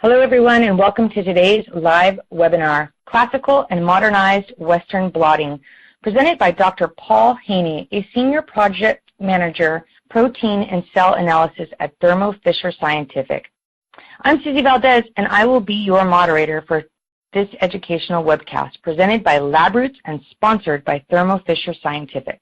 Hello everyone and welcome to today's live webinar, Classical and Modernized Western Blotting, presented by Dr. Paul Haney, a Senior Project Manager, Protein and Cell Analysis at Thermo Fisher Scientific. I'm Susie Valdez and I will be your moderator for this educational webcast presented by LabRoots and sponsored by Thermo Fisher Scientific.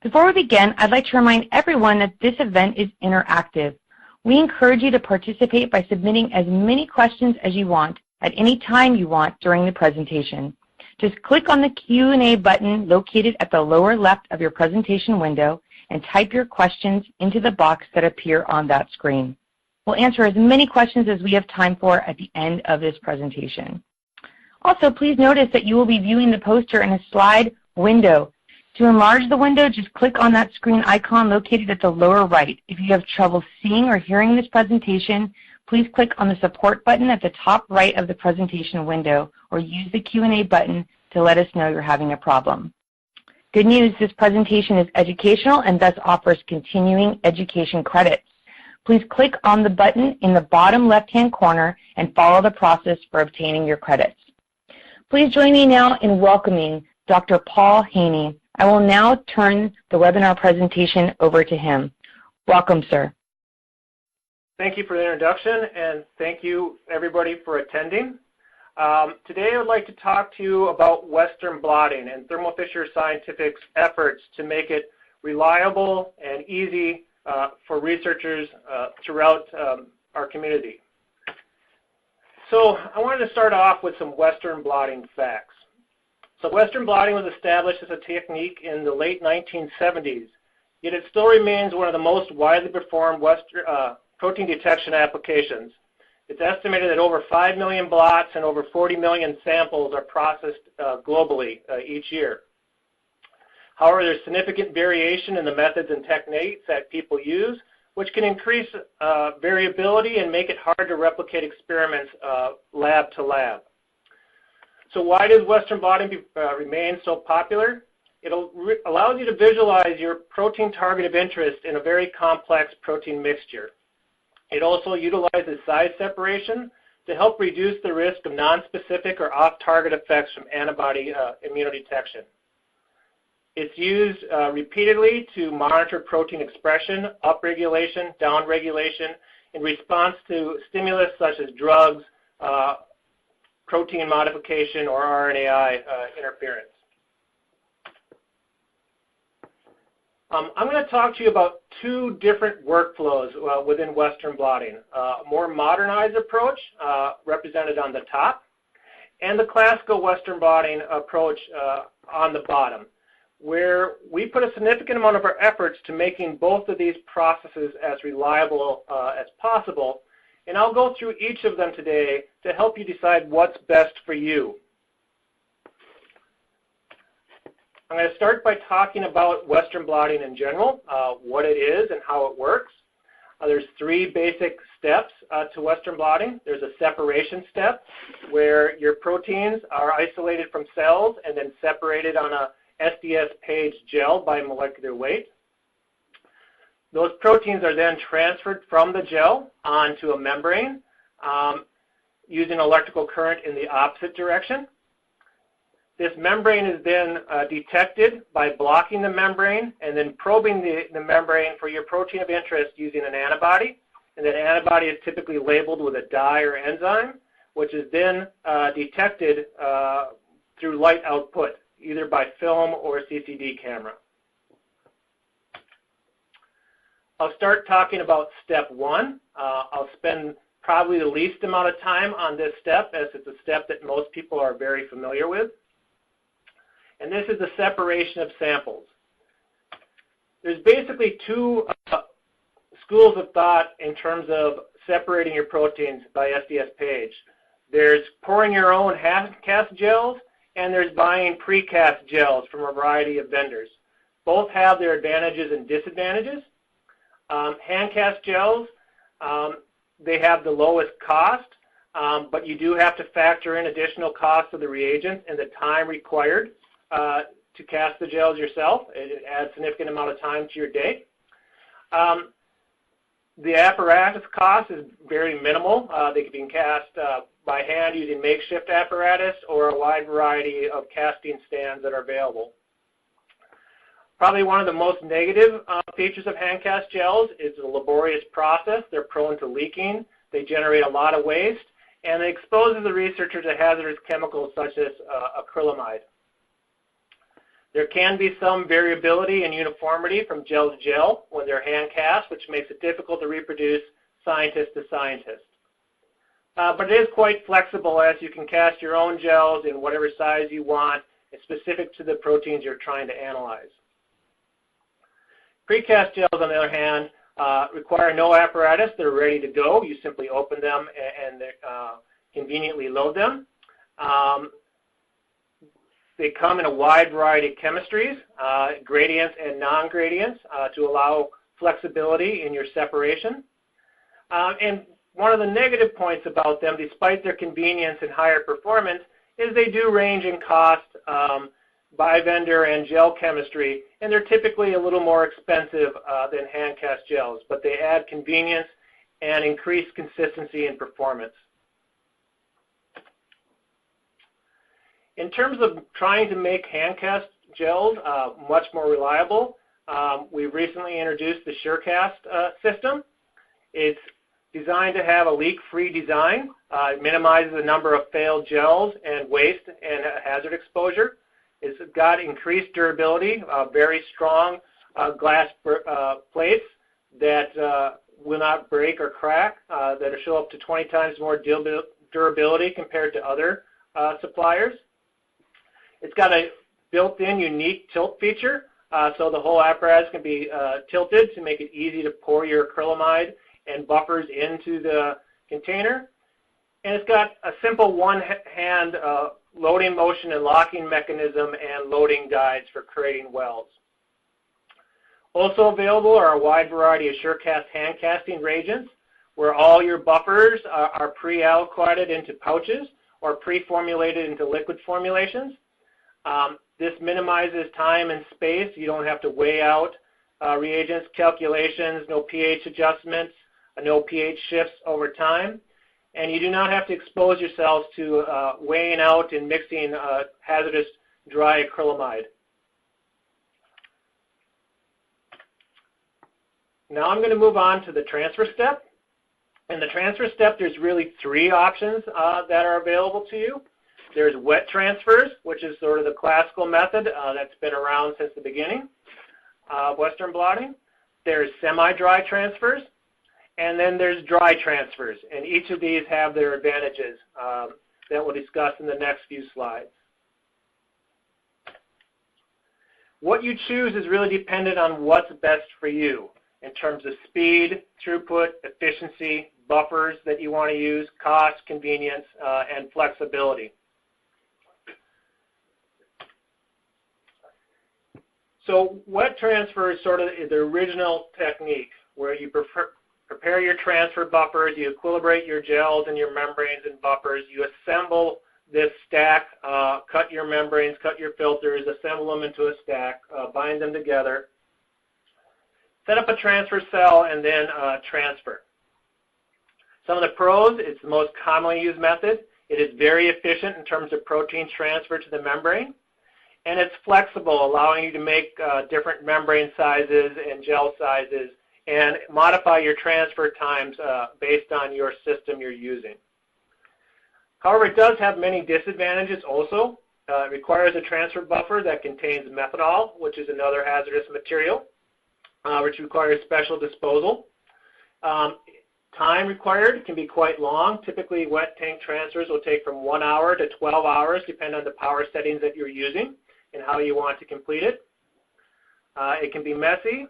Before we begin, I'd like to remind everyone that this event is interactive. We encourage you to participate by submitting as many questions as you want at any time you want during the presentation. Just click on the Q&A button located at the lower left of your presentation window and type your questions into the box that appear on that screen. We'll answer as many questions as we have time for at the end of this presentation. Also, please notice that you will be viewing the poster in a slide window. To enlarge the window, just click on that screen icon located at the lower right. If you have trouble seeing or hearing this presentation, please click on the support button at the top right of the presentation window or use the Q&A button to let us know you're having a problem. Good news, this presentation is educational and thus offers continuing education credits. Please click on the button in the bottom left-hand corner and follow the process for obtaining your credits. Please join me now in welcoming Dr. Paul Haney. I will now turn the webinar presentation over to him. Welcome, sir. Thank you for the introduction, and thank you, everybody, for attending. Today I would like to talk to you about Western blotting and Thermo Fisher Scientific's efforts to make it reliable and easy for researchers throughout our community. So I wanted to start off with some Western blotting facts. So Western blotting was established as a technique in the late 1970s, yet it still remains one of the most widely performed protein detection applications. It's estimated that over 5 million blots and over 40 million samples are processed globally each year. However, there's significant variation in the methods and techniques that people use, which can increase variability and make it hard to replicate experiments lab to lab. So why does Western blotting remain so popular? It allows you to visualize your protein target of interest in a very complex protein mixture. It also utilizes size separation to help reduce the risk of nonspecific or off-target effects from antibody immunodetection. It's used repeatedly to monitor protein expression, upregulation, downregulation, in response to stimulus such as drugs, protein modification, or RNAi interference. I'm going to talk to you about two different workflows within Western blotting. A more modernized approach, represented on the top, and the classical Western blotting approach on the bottom, where we put a significant amount of our efforts to making both of these processes as reliable as possible. And I'll go through each of them today to help you decide what's best for you. I'm going to start by talking about Western blotting in general, what it is and how it works. There's three basic steps to Western blotting. There's a separation step where your proteins are isolated from cells and then separated on a SDS page gel by molecular weight. Those proteins are then transferred from the gel onto a membrane using electrical current in the opposite direction. This membrane is then detected by blocking the membrane and then probing the membrane for your protein of interest using an antibody. And that antibody is typically labeled with a dye or enzyme, which is then detected through light output, either by film or CCD camera. I'll start talking about step one. I'll spend probably the least amount of time on this step, as it's a step that most people are very familiar with. And this is the separation of samples. There's basically two schools of thought in terms of separating your proteins by SDS page. There's pouring your own hand-cast gels, and there's buying pre-cast gels from a variety of vendors. Both have their advantages and disadvantages. Hand-cast gels, they have the lowest cost, but you do have to factor in additional costs of the reagents and the time required to cast the gels yourself. It adds a significant amount of time to your day. The apparatus cost is very minimal. They can be cast by hand using makeshift apparatus or a wide variety of casting stands that are available. Probably one of the most negative features of hand cast gels is the laborious process. They're prone to leaking. They generate a lot of waste, and it exposes the researcher to hazardous chemicals such as acrylamide. There can be some variability and uniformity from gel to gel when they're hand cast, which makes it difficult to reproduce scientist to scientist. But it is quite flexible, as you can cast your own gels in whatever size you want, specific to the proteins you're trying to analyze. Precast gels, on the other hand, require no apparatus. They're ready to go. You simply open them and conveniently load them. They come in a wide variety of chemistries, gradients and non-gradients, to allow flexibility in your separation. And one of the negative points about them, despite their convenience and higher performance, is they do range in cost by vendor and gel chemistry, and they're typically a little more expensive than hand cast gels, but they add convenience and increase consistency in performance. In terms of trying to make hand cast gels much more reliable, we've recently introduced the SureCast system. It's designed to have a leak-free design. It minimizes the number of failed gels and waste and hazard exposure. It's got increased durability, very strong glass plates that will not break or crack, that will show up to 20 times more durability compared to other suppliers. It's got a built-in unique tilt feature, so the whole apparatus can be tilted to make it easy to pour your acrylamide and buffers into the container. And it's got a simple one-hand loading motion and locking mechanism and loading guides for creating wells. Also available are a wide variety of SureCast hand casting reagents, where all your buffers are pre-allocated into pouches or pre-formulated into liquid formulations. This minimizes time and space. You don't have to weigh out reagents, calculations, no pH adjustments, no pH shifts over time. And you do not have to expose yourselves to weighing out and mixing hazardous dry acrylamide. Now I'm going to move on to the transfer step. In the transfer step, there's really three options that are available to you. There's wet transfers, which is sort of the classical method that's been around since the beginning of Western blotting. There's semi-dry transfers, and then there's dry transfers. And each of these have their advantages that we'll discuss in the next few slides. What you choose is really dependent on what's best for you in terms of speed, throughput, efficiency, buffers that you want to use, cost, convenience, and flexibility. So wet transfer is sort of the original technique where you prepare your transfer buffers, you equilibrate your gels and your membranes and buffers, you assemble this stack, cut your membranes, cut your filters, assemble them into a stack, bind them together, set up a transfer cell, and then transfer. Some of the pros, it's the most commonly used method. It is very efficient in terms of protein transfer to the membrane. And it's flexible, allowing you to make different membrane sizes and gel sizes and modify your transfer times based on your system you're using. However, it does have many disadvantages also. It requires a transfer buffer that contains methanol, which is another hazardous material, which requires special disposal. Time required can be quite long. Typically, wet tank transfers will take from 1 hour to 12 hours, depending on the power settings that you're using and how you want to complete it. It can be messy.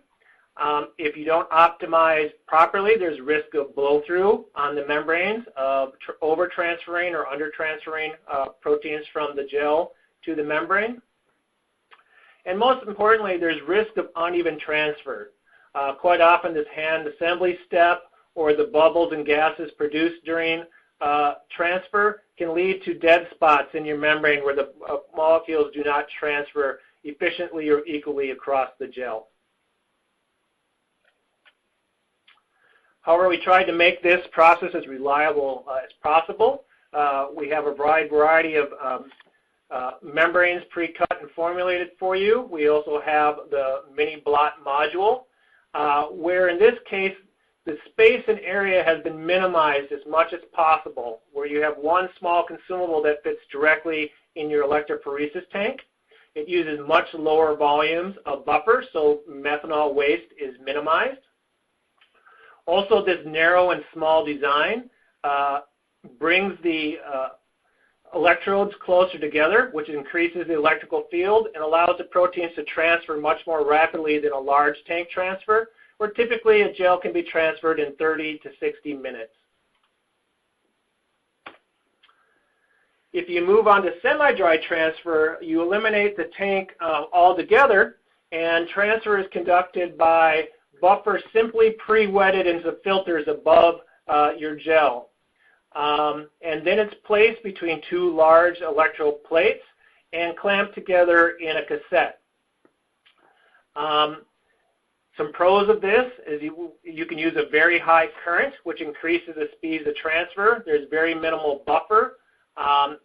If you don't optimize properly, there's risk of blow-through on the membranes of over-transferring or under-transferring proteins from the gel to the membrane. And most importantly, there's risk of uneven transfer. Quite often this hand assembly step or the bubbles and gases produced during transfer can lead to dead spots in your membrane where the molecules do not transfer efficiently or equally across the gel. However, we tried to make this process as reliable as possible. We have a wide variety of membranes pre-cut and formulated for you. We also have the mini blot module, where in this case, the space and area has been minimized as much as possible, where you have one small consumable that fits directly in your electrophoresis tank. It uses much lower volumes of buffer, so methanol waste is minimized. Also, this narrow and small design brings the electrodes closer together, which increases the electrical field and allows the proteins to transfer much more rapidly than a large tank transfer, where typically a gel can be transferred in 30 to 60 minutes. If you move on to semi-dry transfer, you eliminate the tank altogether, and transfer is conducted by buffer simply pre-wetted into filters above your gel. And then it's placed between two large electrode plates and clamped together in a cassette. Some pros of this is you can use a very high current, which increases the speed of transfer. There's very minimal buffer,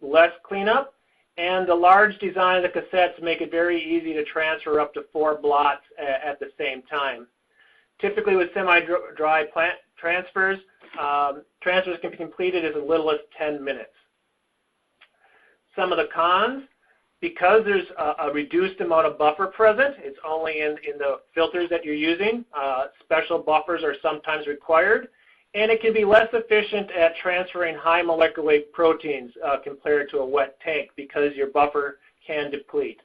less cleanup, and the large design of the cassettes make it very easy to transfer up to 4 blots at the same time. Typically with semi-dry plant transfers, transfers can be completed as little as 10 minutes. Some of the cons: because there's a reduced amount of buffer present, it's only in the filters that you're using. Special buffers are sometimes required, and it can be less efficient at transferring high molecular weight proteins compared to a wet tank because your buffer can deplete.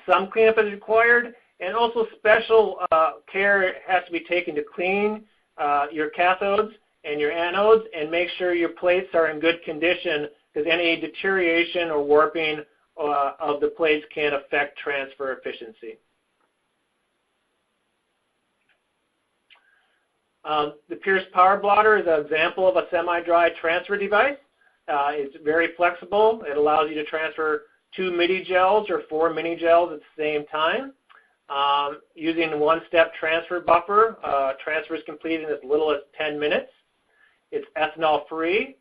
Some cleanup is required, and also special care has to be taken to clean your cathodes and your anodes and make sure your plates are in good condition, because any deterioration or warping of the plates can affect transfer efficiency. The Pierce Power Blotter is an example of a semi-dry transfer device. It's very flexible. It allows you to transfer 2 midi gels or 4 mini gels at the same time. Using one-step transfer buffer, transfer is completed in as little as 10 minutes. It's ethanol-free.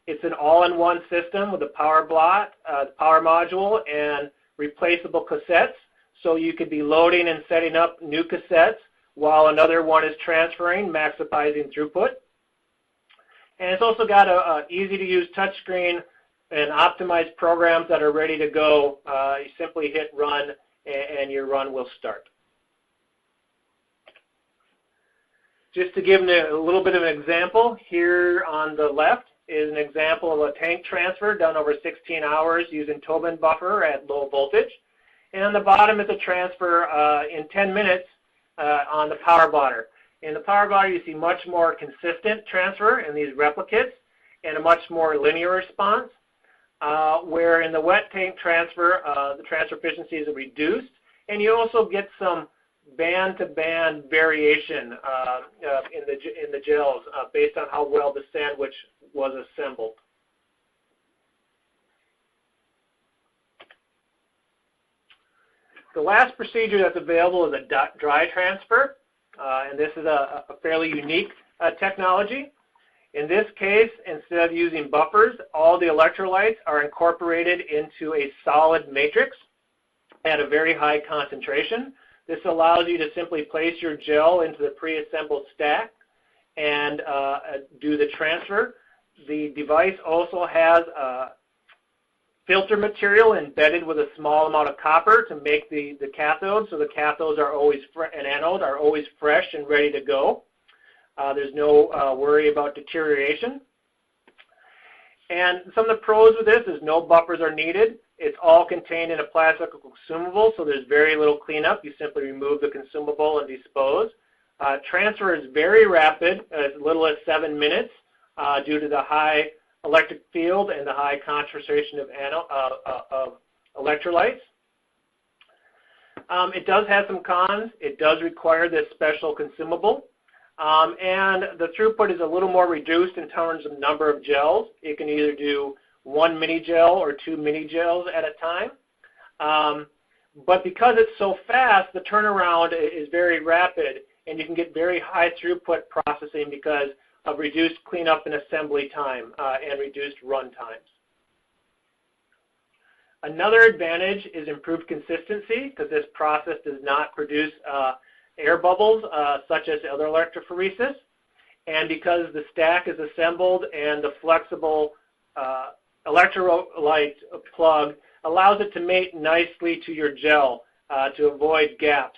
It's an all-in-one system with a power blot, power module, and replaceable cassettes. So you could be loading and setting up new cassettes while another one is transferring, maximizing throughput. And it's also got a easy-to-use touchscreen and optimized programs that are ready to go. You simply hit run, and your run will start. Just to give a little bit of an example, here on the left is an example of a tank transfer done over 16 hours using Tobin buffer at low voltage. And on the bottom is a transfer in 10 minutes on the power blotter. In the power blotter, you see much more consistent transfer in these replicates and a much more linear response, where in the wet tank transfer, the transfer efficiencies are reduced, and you also get some band-to-band variation in the gels based on how well the sandwich was assembled. The last procedure that's available is a dry transfer, and this is a fairly unique technology. In this case, instead of using buffers, all the electrolytes are incorporated into a solid matrix at a very high concentration. This allows you to simply place your gel into the pre-assembled stack and do the transfer. The device also has filter material embedded with a small amount of copper to make the cathodes, so the cathodes are always and anode are always fresh and ready to go. There's no worry about deterioration. And some of the pros with this is no buffers are needed. It's all contained in a plastic consumable, so there's very little cleanup. You simply remove the consumable and dispose. Transfer is very rapid, as little as 7 minutes, due to the high electric field and the high concentration of electrolytes. It does have some cons. It does require this special consumable. And the throughput is a little more reduced in terms of number of gels. It can either do 1 mini gel or 2 mini gels at a time. But because it's so fast, the turnaround is very rapid, and you can get very high throughput processing because of reduced cleanup and assembly time and reduced run times. Another advantage is improved consistency, because this process does not produce air bubbles such as other electrophoresis, and because the stack is assembled and the flexible electrolyte plug allows it to mate nicely to your gel to avoid gaps.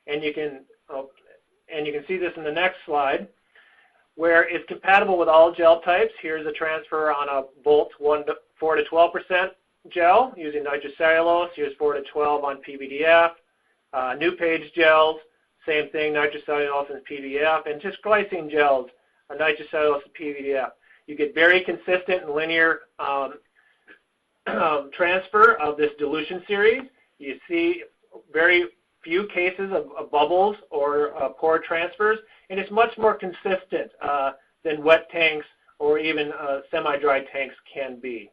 And you can see this in the next slide, where it's compatible with all gel types. Here's a transfer on a Volt 4 to 12% gel using nitrocellulose. Here's 4 to 12 on PVDF. New page gels, same thing, nitrocellulose and PVDF. And just glycine gels, nitrocellulose and PVDF. You get very consistent and linear transfer of this dilution series. You see very few cases of bubbles or pore transfers, and it's much more consistent than wet tanks or even semi-dry tanks can be.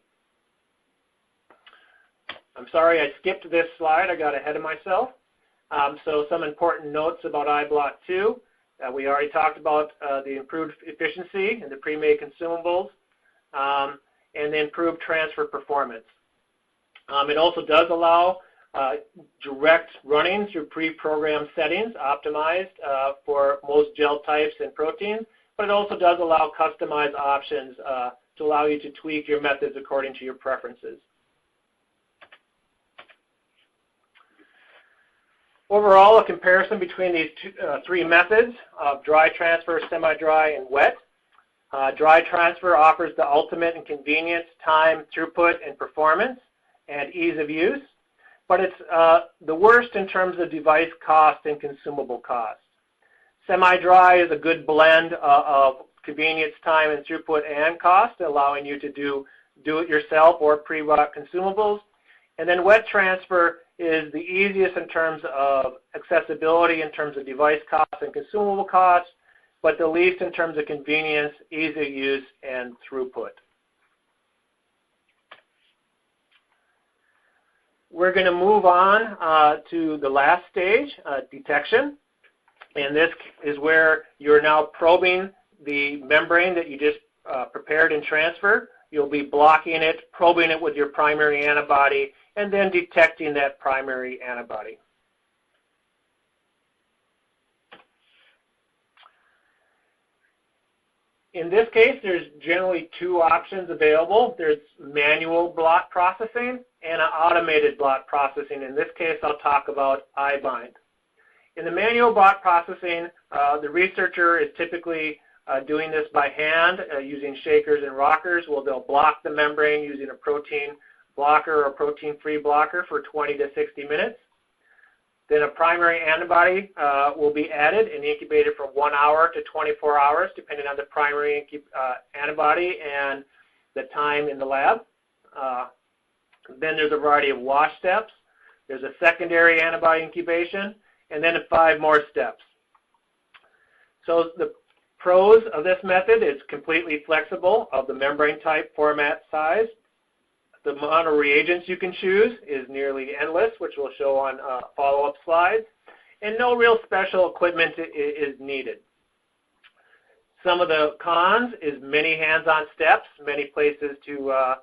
I'm sorry I skipped this slide. I got ahead of myself. So some important notes about iBlot 2. We already talked about the improved efficiency in the pre-made consumables and the improved transfer performance. It also does allow direct running through pre-programmed settings optimized for most gel types and proteins, but it also does allow customized options to allow you to tweak your methods according to your preferences. Overall, a comparison between these three methods of dry transfer, semi-dry, and wet. Dry transfer offers the ultimate in convenience, time, throughput, and performance, and ease of use, but it's the worst in terms of device cost and consumable cost. Semi-dry is a good blend of convenience, time, and throughput and cost, allowing you to do it yourself or pre-bought consumables. And then wet transfer is the easiest in terms of accessibility, in terms of device costs and consumable costs, but the least in terms of convenience, ease of use, and throughput. We're going to move on to the last stage, detection. And this is where you're now probing the membrane that you just prepared and transferred. You'll be blocking it, probing it with your primary antibody, and then detecting that primary antibody. In this case, there's generally two options available. There's manual blot processing and an automated blot processing. In this case, I'll talk about iBind. In the manual blot processing, the researcher is typically doing this by hand using shakers and rockers. Well, they'll block the membrane using a protein blocker or protein-free blocker for 20 to 60 minutes. Then a primary antibody will be added and incubated from 1 hour to 24 hours, depending on the primary antibody and the time in the lab. Then there's a variety of wash steps. There's a secondary antibody incubation, and then 5 more steps. So the pros of this method is completely flexible of the membrane type, format, size. The amount of reagents you can choose is nearly endless, which we'll show on follow-up slides, and no real special equipment is needed. Some of the cons is many hands-on steps, many places to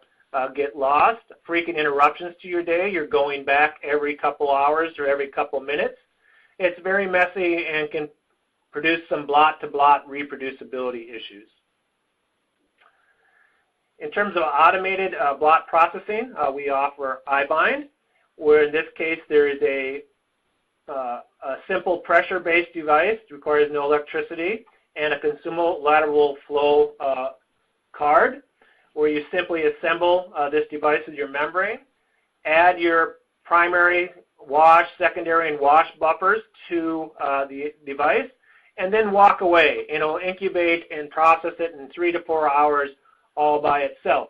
get lost, frequent interruptions to your day. You're going back every couple hours or every couple minutes. It's very messy and can produce some blot-to-blot reproducibility issues. In terms of automated blot processing, we offer iBind, where in this case there is a simple pressure-based device, requires no electricity, and a consumable lateral flow card, where you simply assemble this device with your membrane, add your primary wash, secondary, and wash buffers to the device, and then walk away. And it'll incubate and process it in 3 to 4 hours all by itself.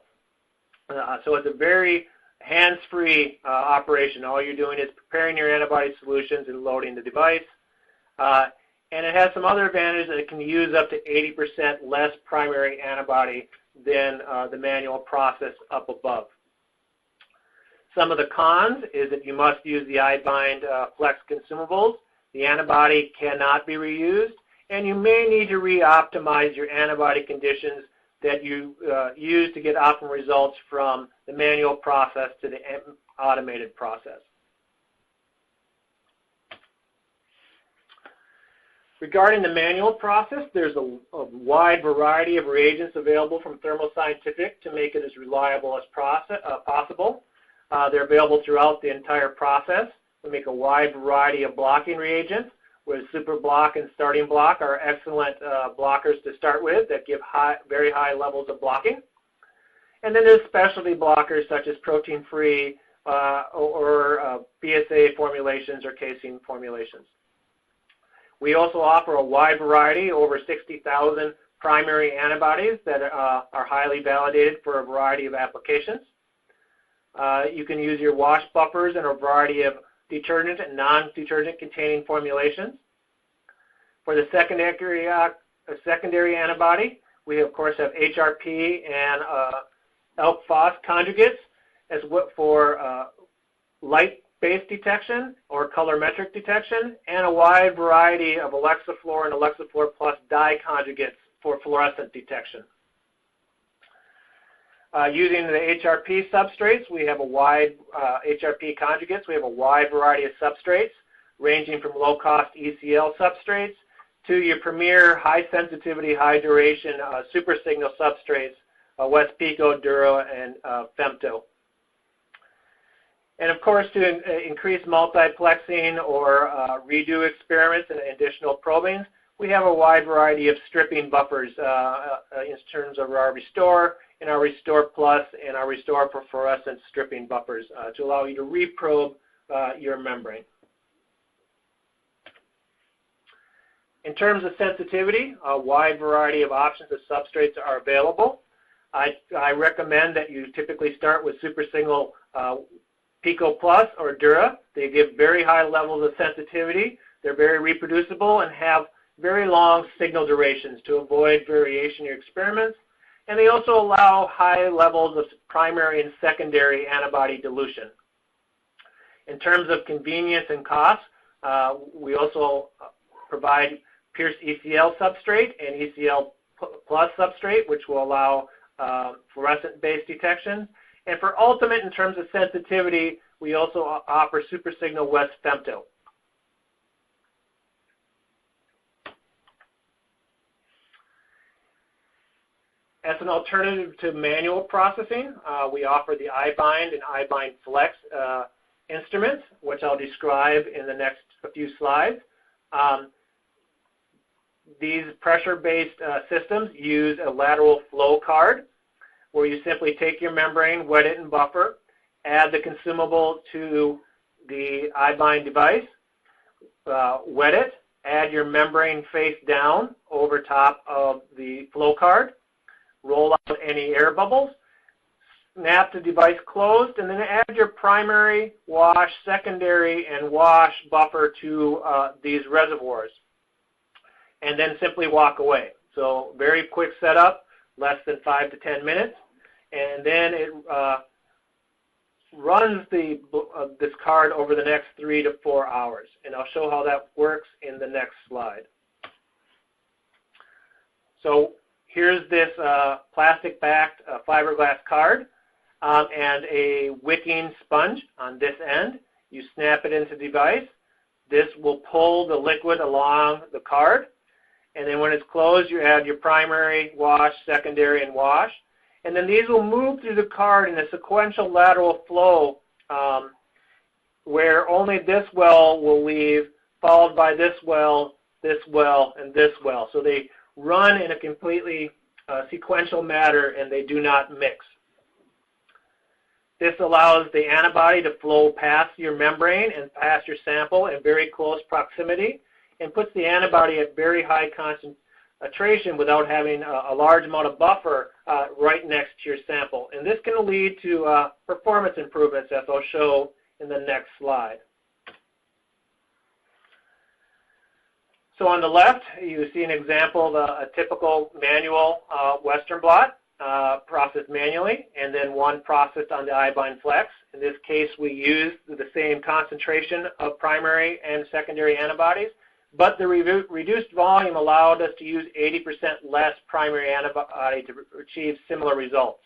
So it's a very hands-free operation. All you're doing is preparing your antibody solutions and loading the device. And it has some other advantages that it can use up to 80% less primary antibody than the manual process up above. Some of the cons is that you must use the iBind Flex consumables the antibody cannot be reused, and you may need to re-optimize your antibody conditions that you use to get optimal results from the manual process to the automated process. Regarding the manual process, there's a wide variety of reagents available from Thermo Scientific to make it as reliable as possible. They're available throughout the entire process. We make a wide variety of blocking reagents, where Super Block and Starting Block are excellent blockers to start with that give very high levels of blocking. And then there's specialty blockers such as protein-free or BSA formulations or casein formulations. We also offer a wide variety, over 60,000 primary antibodies that are highly validated for a variety of applications. You can use your wash buffers in a variety of detergent and non-detergent containing formulations. For the secondary antibody, we of course have HRP and ELK-phos conjugates as for light-based detection or colorimetric detection, and a wide variety of Electrophoresis and Electrophoresis Plus dye conjugates for fluorescent detection. Using the HRP substrates, we have a wide HRP conjugates. We have a wide variety of substrates, ranging from low-cost ECL substrates to your premier high-sensitivity, high-duration super signal substrates, West Pico, Dura, and Femto. And of course, to increase multiplexing or redo experiments and additional probings, we have a wide variety of stripping buffers in terms of our Restore and our Restore Plus and our Restore for fluorescent stripping buffers to allow you to reprobe your membrane. In terms of sensitivity, a wide variety of options of substrates are available. I recommend that you typically start with super single Pico Plus or Dura. They give very high levels of sensitivity. They're very reproducible and have very long signal durations to avoid variation in your experiments. And they also allow high levels of primary and secondary antibody dilution. In terms of convenience and cost, we also provide Pierce ECL substrate and ECL Plus substrate, which will allow fluorescent-based detection. And for ultimate, in terms of sensitivity, we also offer Super Signal West Femto. As an alternative to manual processing, we offer the iBind and iBind Flex instruments, which I'll describe in the next few slides. These pressure-based systems use a lateral flow card, where you simply take your membrane, wet it in buffer, add the consumable to the iBind device, wet it, add your membrane face down over top of the flow card, roll out any air bubbles, snap the device closed, and then add your primary, wash, secondary, and wash buffer to these reservoirs, and then simply walk away. So very quick setup, less than 5 to 10 minutes, and then it runs this card over the next 3 to 4 hours, and I'll show how that works in the next slide. So here's this plastic-backed fiberglass card and a wicking sponge on this end. You snap it into the device. This will pull the liquid along the card, and then when it's closed, you add your primary, wash, secondary, and wash. And then these will move through the card in a sequential lateral flow where only this well will leave, followed by this well, and this well. So they run in a completely sequential manner, and they do not mix. This allows the antibody to flow past your membrane and past your sample in very close proximity, and puts the antibody at very high concentration without having a large amount of buffer right next to your sample. And this can lead to performance improvements, as I'll show in the next slide. So on the left, you see an example of a typical manual Western blot. processed manually, and then one processed on the iBind Flex. In this case, we used the same concentration of primary and secondary antibodies, but the reduced volume allowed us to use 80% less primary antibody to achieve similar results.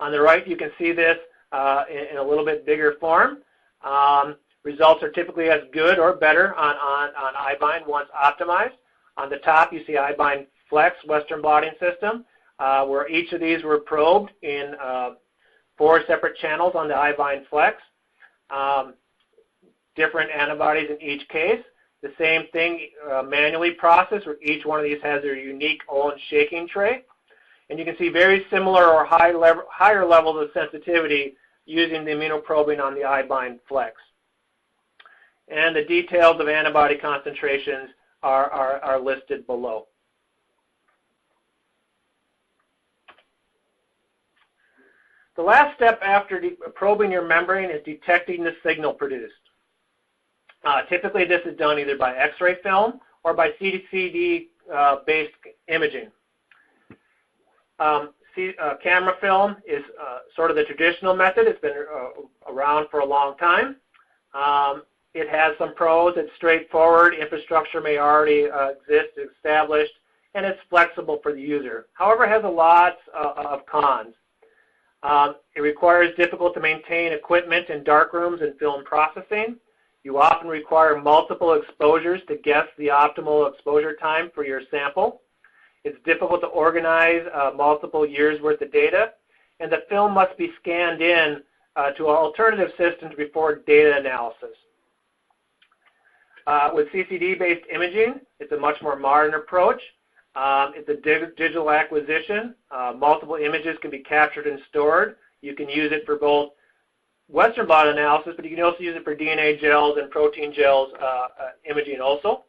On the right, you can see this in a little bit bigger form. Results are typically as good or better on iBind once optimized. On the top, you see iBind Flex Western blotting system, where each of these were probed in 4 separate channels on the iBind Flex. Different antibodies in each case. The same thing manually processed, where each one of these has their unique own shaking tray. And you can see very similar or higher levels of sensitivity using the immunoprobing on the iBind Flex. And the details of antibody concentrations are listed below. The last step after probing your membrane is detecting the signal produced. Typically, this is done either by X-ray film or by CCD-based imaging. Camera film is sort of the traditional method. It's been around for a long time. It has some pros. It's straightforward. Infrastructure may already exist, established, and it's flexible for the user. However, it has a lot of cons. It requires difficult to maintain equipment in dark rooms and film processing. You often require multiple exposures to guess the optimal exposure time for your sample. It's difficult to organize multiple years' worth of data, and the film must be scanned in to alternative systems before data analysis. With CCD-based imaging, it's a much more modern approach. It's a digital acquisition. Multiple images can be captured and stored. You can use it for both Western blot analysis, but you can also use it for DNA gels and protein gels imaging also.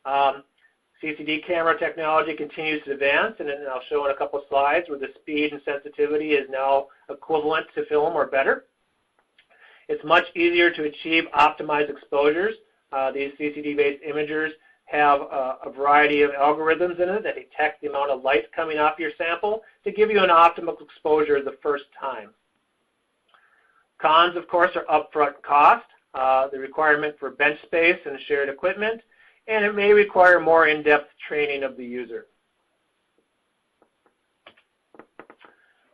CCD camera technology continues to advance, and I'll show in a couple of slides where the speed and sensitivity is now equivalent to film or better. It's much easier to achieve optimized exposures. These CCD-based imagers have a variety of algorithms in it that detect the amount of light coming off your sample to give you an optimal exposure the first time. Cons, of course, are upfront cost, the requirement for bench space and shared equipment, and it may require more in-depth training of the user.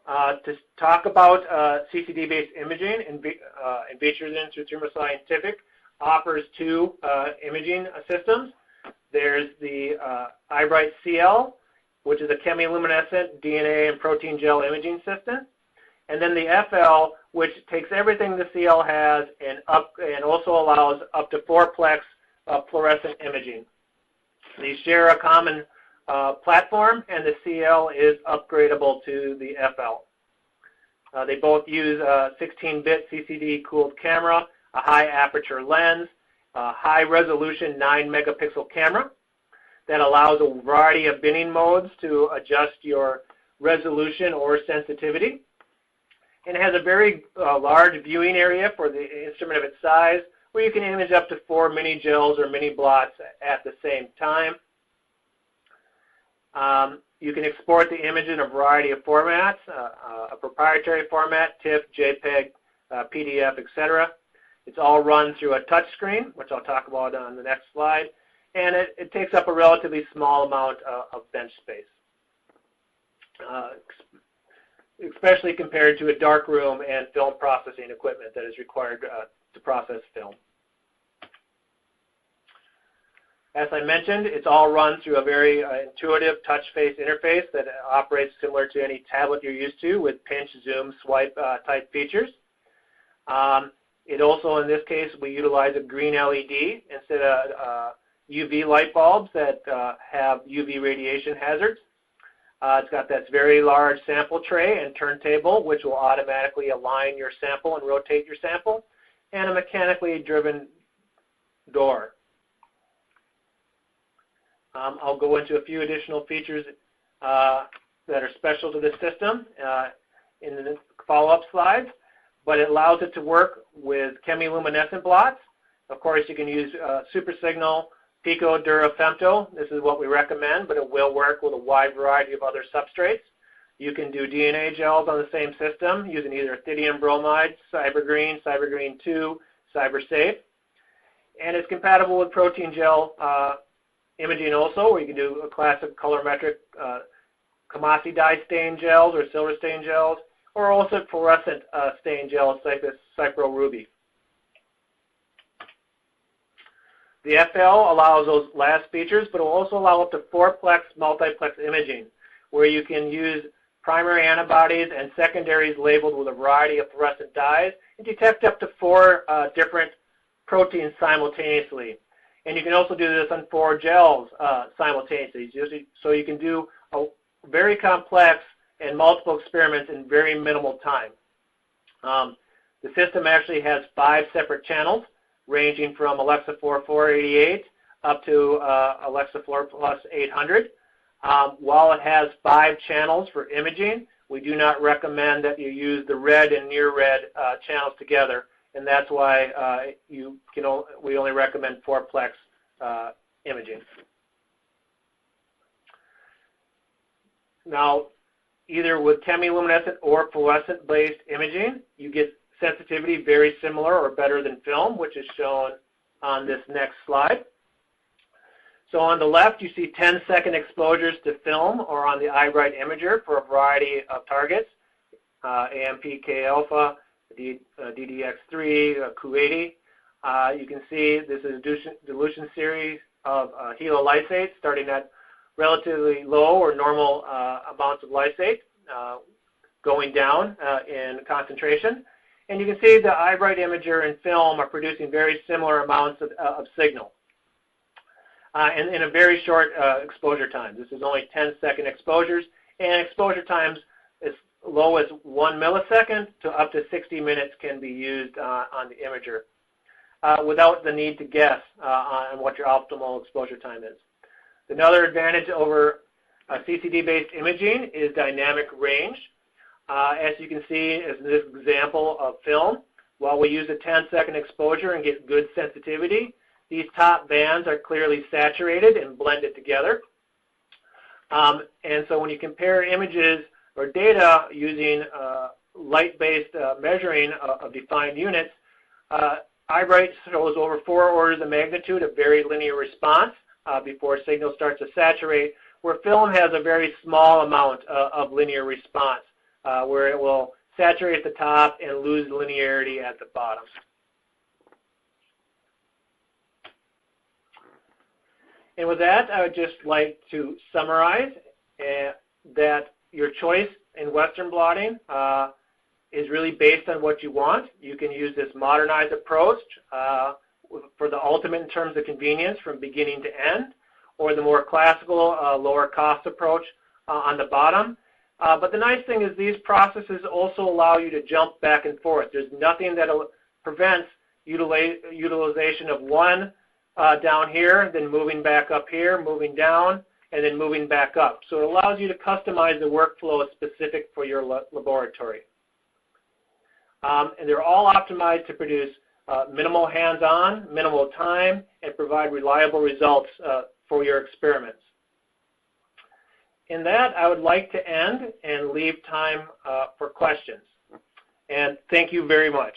To talk about CCD-based imaging, Invitros Institute of Thermo Scientific offers 2 imaging systems. There's the iBright CL, which is a chemiluminescent DNA and protein gel imaging system, and then the FL, which takes everything the CL has and also allows up to 4-plex fluorescent imaging. These share a common platform, and the CL is upgradable to the FL. They both use a 16-bit CCD-cooled camera, a high aperture lens, a high-resolution 9-megapixel camera that allows a variety of binning modes to adjust your resolution or sensitivity. And it has a very large viewing area for the instrument of its size, where you can image up to 4 mini gels or mini blots at the same time. You can export the image in a variety of formats, a proprietary format, TIFF, JPEG, PDF, etc. It's all run through a touch screen, which I'll talk about on the next slide, and it takes up a relatively small amount of bench space, especially compared to a dark room and film processing equipment that is required to process film. As I mentioned, it's all run through a very intuitive touch-face interface that operates similar to any tablet you're used to, with pinch, zoom, swipe type features. It also, in this case, we utilize a green LED instead of UV light bulbs that have UV radiation hazards. It's got that very large sample tray and turntable, which will automatically align your sample and rotate your sample, and a mechanically driven door. I'll go into a few additional features that are special to this system in the follow-up slides, but it allows it to work with chemiluminescent blots. Of course, you can use super signal Pico Dura Femto. This is what we recommend, but it will work with a wide variety of other substrates. You can do DNA gels on the same system using either ethidium bromide, Cybergreen, Cybergreen 2, CyberSafe. And it's compatible with protein gel imaging also, where you can do a classic colorimetric Kamasi dye stain gels or silver stain gels, or also fluorescent stain gels like this Cypro Ruby. The FL allows those last features, but it will also allow up to 4-plex multiplex imaging, where you can use primary antibodies and secondaries labeled with a variety of fluorescent dyes and detect up to 4 different proteins simultaneously. And you can also do this on 4 gels simultaneously. So you can do a very complex and multiple experiments in very minimal time. The system actually has 5 separate channels, ranging from electrophore 488 up to electrophore plus 800. While it has 5 channels for imaging, we do not recommend that you use the red and near red channels together, and that's why we only recommend 4-plex imaging. Now, either with chemiluminescent or fluorescent-based imaging, you get sensitivity very similar or better than film, which is shown on this next slide. So on the left, you see 10-second exposures to film or on the iBright imager for a variety of targets, AMP, K-alpha, DDX3, Q80. You can see this is a dilution series of helolysate starting at relatively low or normal amounts of lysate going down in concentration. And you can see the iBright imager and film are producing very similar amounts of signal. And in a very short exposure time. This is only 10-second exposures, and exposure times as low as 1 millisecond to up to 60 minutes can be used on the imager without the need to guess on what your optimal exposure time is. Another advantage over CCD-based imaging is dynamic range. As you can see in this example of film, while we use a 10-second exposure and get good sensitivity, these top bands are clearly saturated and blended together. And so when you compare images or data using light-based measuring of defined units, iBright shows over 4 orders of magnitude of very linear response before signal starts to saturate, where film has a very small amount of linear response, where it will saturate at the top and lose linearity at the bottom. And with that, I would just like to summarize that your choice in Western blotting is really based on what you want. You can use this modernized approach for the ultimate in terms of convenience from beginning to end, or the more classical lower cost approach on the bottom. But the nice thing is these processes also allow you to jump back and forth. There's nothing that prevents utilization of one down here, then moving back up here, moving down, and then moving back up. So it allows you to customize the workflow specific for your laboratory. And they're all optimized to produce minimal hands-on, minimal time, and provide reliable results for your experiments. In that, I would like to end and leave time for questions. And thank you very much.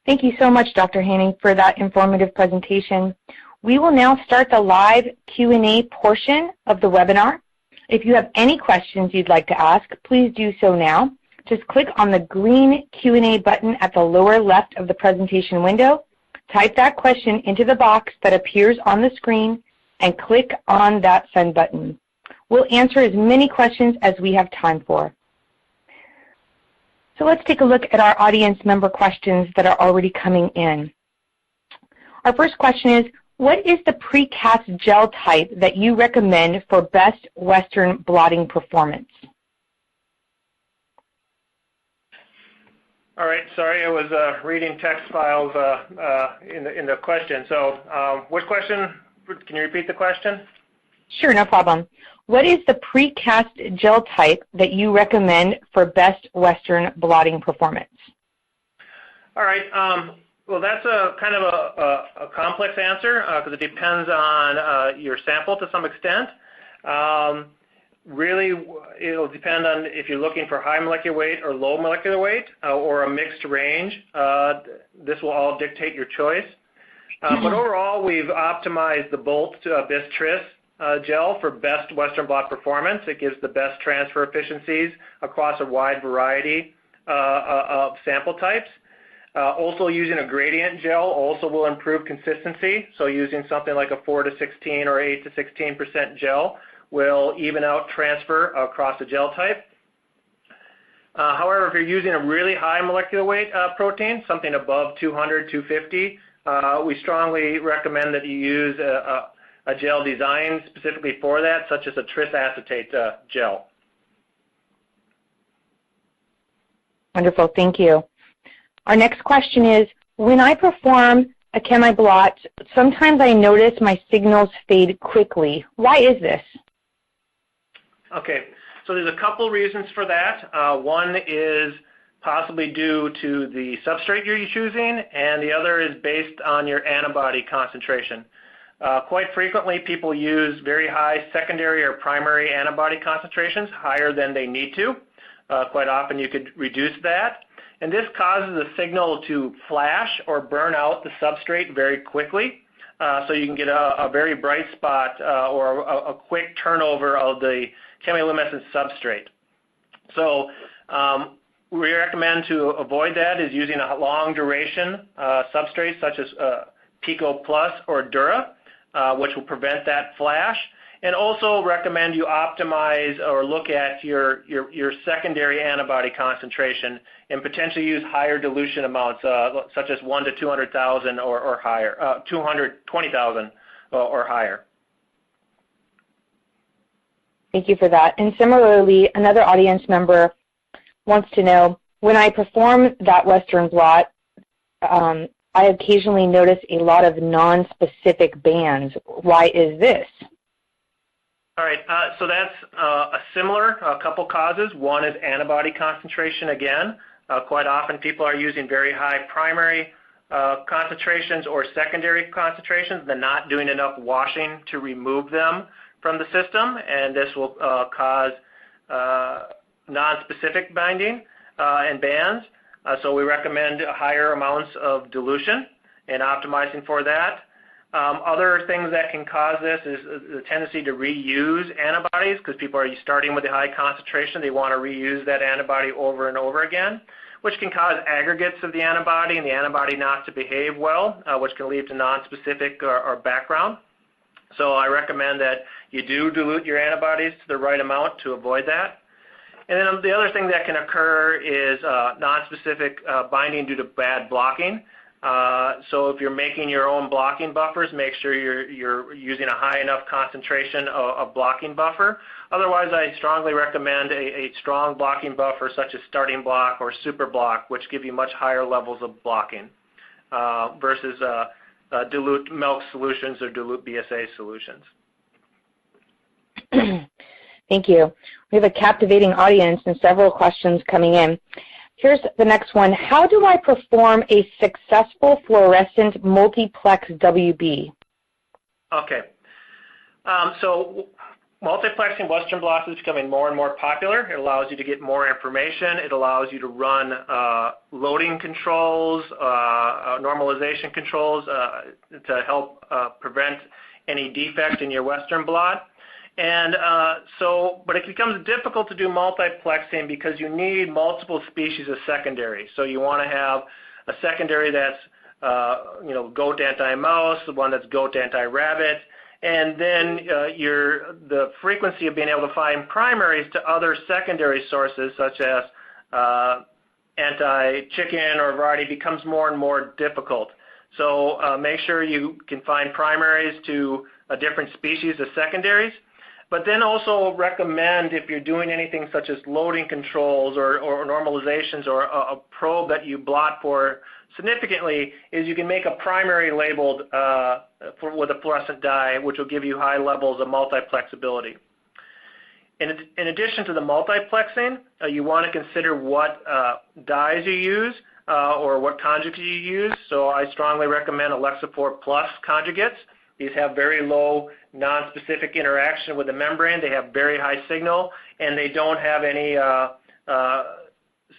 Thank you so much, Dr. Haney, for that informative presentation. We will now start the live Q&A portion of the webinar. If you have any questions you'd like to ask, please do so now. Just click on the green Q&A button at the lower left of the presentation window, type that question into the box that appears on the screen, and click on that send button. We'll answer as many questions as we have time for. So let's take a look at our audience member questions that are already coming in. Our first question is, what is the precast gel type that you recommend for best Western blotting performance? All right, sorry, I was reading text files in the question. So which question? Can you repeat the question? Sure, no problem. What is the precast gel type that you recommend for best Western blotting performance? All right, Well, that's a kind of a complex answer because it depends on your sample to some extent. Really, it'll depend on if you're looking for high molecular weight or low molecular weight or a mixed range. This will all dictate your choice. But overall, we've optimized the Bolt bis-tris gel for best Western blot performance. It gives the best transfer efficiencies across a wide variety of sample types. Also using a gradient gel also will improve consistency. So using something like a 4 to 16 or 8 to 16% gel will even out transfer across a gel type. However, if you're using a really high molecular weight protein, something above 200, 250, we strongly recommend that you use a gel designed specifically for that, such as a tris acetate gel. Wonderful, thank you. Our next question is, when I perform a chemi-blot, sometimes I notice my signals fade quickly. Why is this? Okay, so there's a couple reasons for that. One is possibly due to the substrate you're choosing, and the other is based on your antibody concentration. Quite frequently, people use very high secondary or primary antibody concentrations, higher than they need to. Quite often you could reduce that. And this causes the signal to flash or burn out the substrate very quickly. So you can get a very bright spot or a quick turnover of the chemiluminescent substrate. So we recommend to avoid that is using a long duration substrate such as Pico Plus or Dura, which will prevent that flash. And also recommend you optimize or look at your secondary antibody concentration and potentially use higher dilution amounts, such as 1 to 200,000 or higher, 220,000 or higher. Thank you for that. And similarly, another audience member wants to know, when I perform that Western blot, I occasionally notice a lot of non-specific bands. Why is this? All right, so that's a couple causes. One is antibody concentration again. Quite often people are using very high primary concentrations or secondary concentrations. They're not doing enough washing to remove them from the system, and this will cause non-specific binding and bands. So we recommend higher amounts of dilution and optimizing for that. Other things that can cause this is the tendency to reuse antibodies because people are starting with a high concentration. They want to reuse that antibody over and over again, which can cause aggregates of the antibody and the antibody not to behave well, which can lead to nonspecific or background. So I recommend that you do dilute your antibodies to the right amount to avoid that. And then the other thing that can occur is nonspecific binding due to bad blocking. So if you're making your own blocking buffers, make sure you're using a high enough concentration of blocking buffer. Otherwise, I strongly recommend a strong blocking buffer such as starting block or super block, which give you much higher levels of blocking versus dilute milk solutions or dilute BSA solutions. Thank you. We have a captivating audience and several questions coming in. Here's the next one. How do I perform a successful fluorescent multiplex WB? Okay. So multiplexing Western blots is becoming more and more popular. It allows you to get more information. It allows you to run loading controls, normalization controls to help prevent any defect in your Western blot. And but it becomes difficult to do multiplexing because you need multiple species of secondary. So you want to have a secondary that's, goat anti-mouse, the one that's goat anti-rabbit, and then the frequency of being able to find primaries to other secondary sources, such as anti-chicken or variety, becomes more and more difficult. So make sure you can find primaries to a different species of secondaries. But then also recommend, if you're doing anything such as loading controls or normalizations or a probe that you blot for significantly, is you can make a primary labeled with a fluorescent dye, which will give you high levels of multiplexability. In addition to the multiplexing, you want to consider what dyes you use. or what conjugate you use. So I strongly recommend electrophore plus conjugates. These have very low non-specific interaction with the membrane. They have very high signal, and they don't have any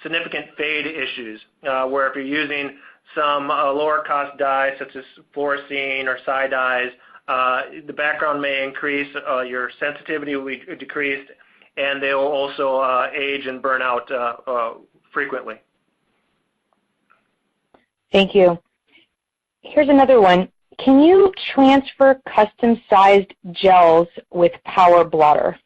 significant fade issues, where if you're using some lower cost dyes such as fluorescein or Cy dyes, the background may increase, your sensitivity will be decreased, and they will also age and burn out frequently. Thank you. Here's another one. Can you transfer custom-sized gels with Power Blotter?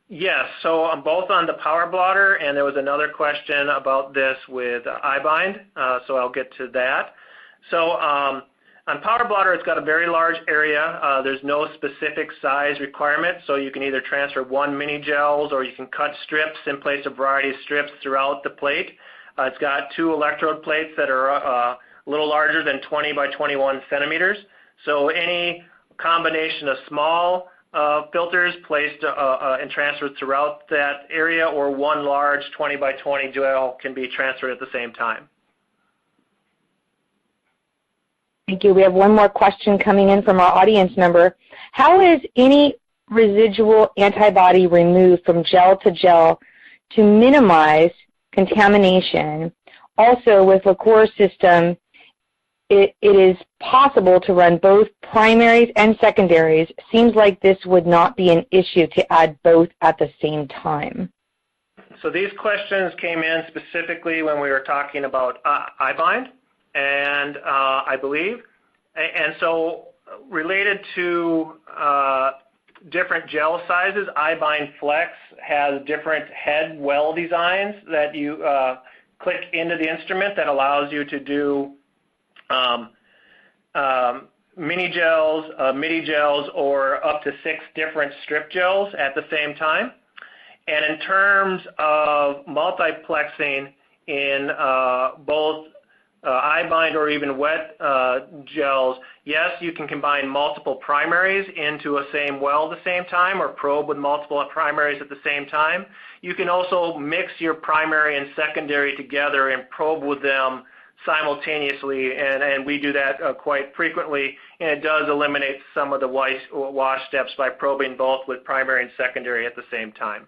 Yes, so I'm both on the Power Blotter, and there was another question about this with iBind, so I'll get to that. So on Power Blotter, it's got a very large area. There's no specific size requirement, so you can either transfer 1 mini gels or you can cut strips and place a variety of strips throughout the plate. It's got 2 electrode plates that are a little larger than 20 by 21 centimeters. So any combination of small filters placed and transferred throughout that area, or one large 20 by 20 gel can be transferred at the same time. Thank you. We have one more question coming in from our audience member. How is any residual antibody removed from gel to gel to minimize contamination? Also, with liqueur system, it is possible to run both primaries and secondaries. Seems like this would not be an issue to add both at the same time. So these questions came in specifically when we were talking about iBind, and I believe, and so related to different gel sizes, iBind Flex has different head well designs that you click into the instrument that allows you to do mini gels, midi gels, or up to 6 different strip gels at the same time. And in terms of multiplexing in both iBind or even wet gels, yes, you can combine multiple primaries into a same well at the same time, or probe with multiple primaries at the same time. You can also mix your primary and secondary together and probe with them simultaneously, and we do that quite frequently, and it does eliminate some of the wash steps by probing both with primary and secondary at the same time.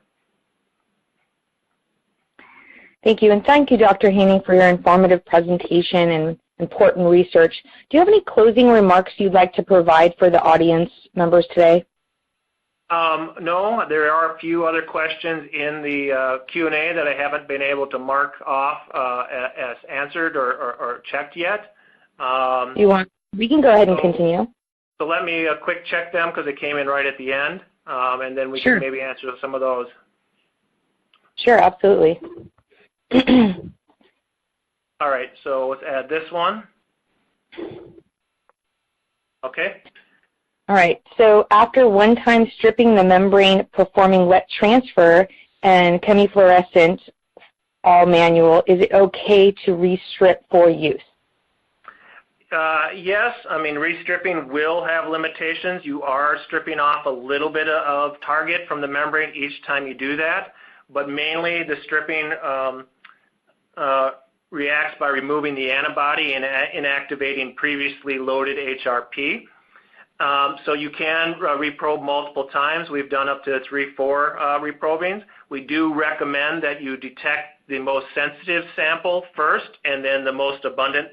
Thank you, and thank you, Dr. Haney, for your informative presentation and important research. Do you have any closing remarks you'd like to provide for the audience members today? No, there are a few other questions in the Q&A that I haven't been able to mark off as answered or checked yet. We can go ahead and continue. So let me quick check them because they came in right at the end, and then we Sure. can maybe answer some of those. Sure, absolutely. All right, so let's add this one. Okay. All right, so after one-time stripping the membrane, performing wet transfer, and chemifluorescent, all manual, is it okay to restrip for use? Yes, I mean, restripping will have limitations. You are stripping off a little bit of target from the membrane each time you do that, but mainly the stripping reacts by removing the antibody and inactivating previously loaded HRP. So you can reprobe multiple times. We've done up to 3-4 reprobings. We do recommend that you detect the most sensitive sample first and then the most abundant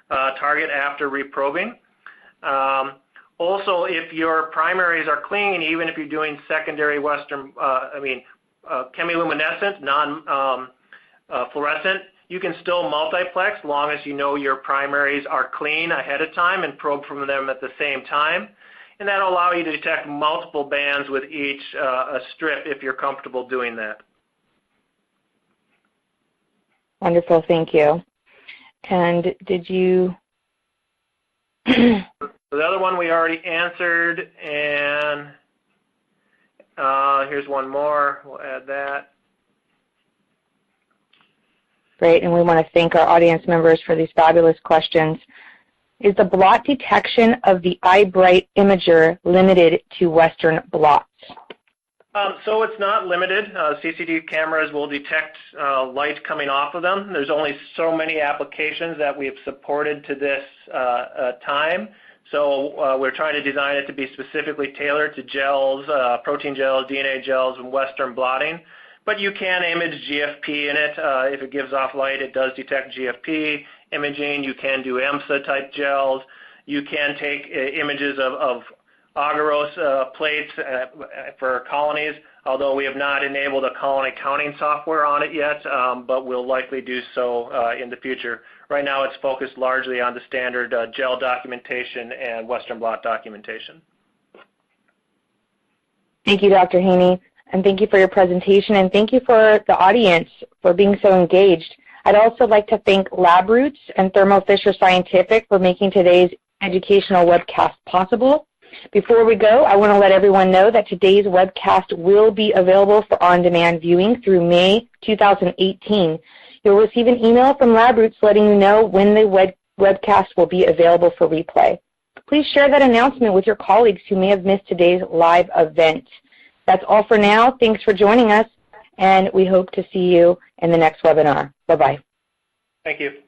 target after reprobing. Also, if your primaries are clean, even if you're doing secondary chemiluminescent, non-fluorescent, you can still multiplex as long as you know your primaries are clean ahead of time and probe from them at the same time. And that will allow you to detect multiple bands with each strip if you're comfortable doing that. Wonderful, thank you. And did you... The other one we already answered, and here's one more. We'll add that. Great, and we want to thank our audience members for these fabulous questions. Is the blot detection of the eyebright imager limited to Western blots? So it's not limited. CCD cameras will detect light coming off of them. There's only so many applications that we have supported to this time. So we're trying to design it to be specifically tailored to gels, protein gels, DNA gels, and Western blotting. But you can image GFP in it. If it gives off light, it does detect GFP imaging. You can do EMSA-type gels. You can take images of agarose plates for colonies, although we have not enabled a colony counting software on it yet, but we'll likely do so in the future. Right now it's focused largely on the standard gel documentation and Western blot documentation. Thank you, Dr. Haney, and thank you for your presentation, and thank you for the audience for being so engaged. I'd also like to thank LabRoots and Thermo Fisher Scientific for making today's educational webcast possible. Before we go, I want to let everyone know that today's webcast will be available for on-demand viewing through May 2018. You'll receive an email from LabRoots letting you know when the webcast will be available for replay. Please share that announcement with your colleagues who may have missed today's live event. That's all for now. Thanks for joining us, and we hope to see you in the next webinar. Bye-bye. Thank you.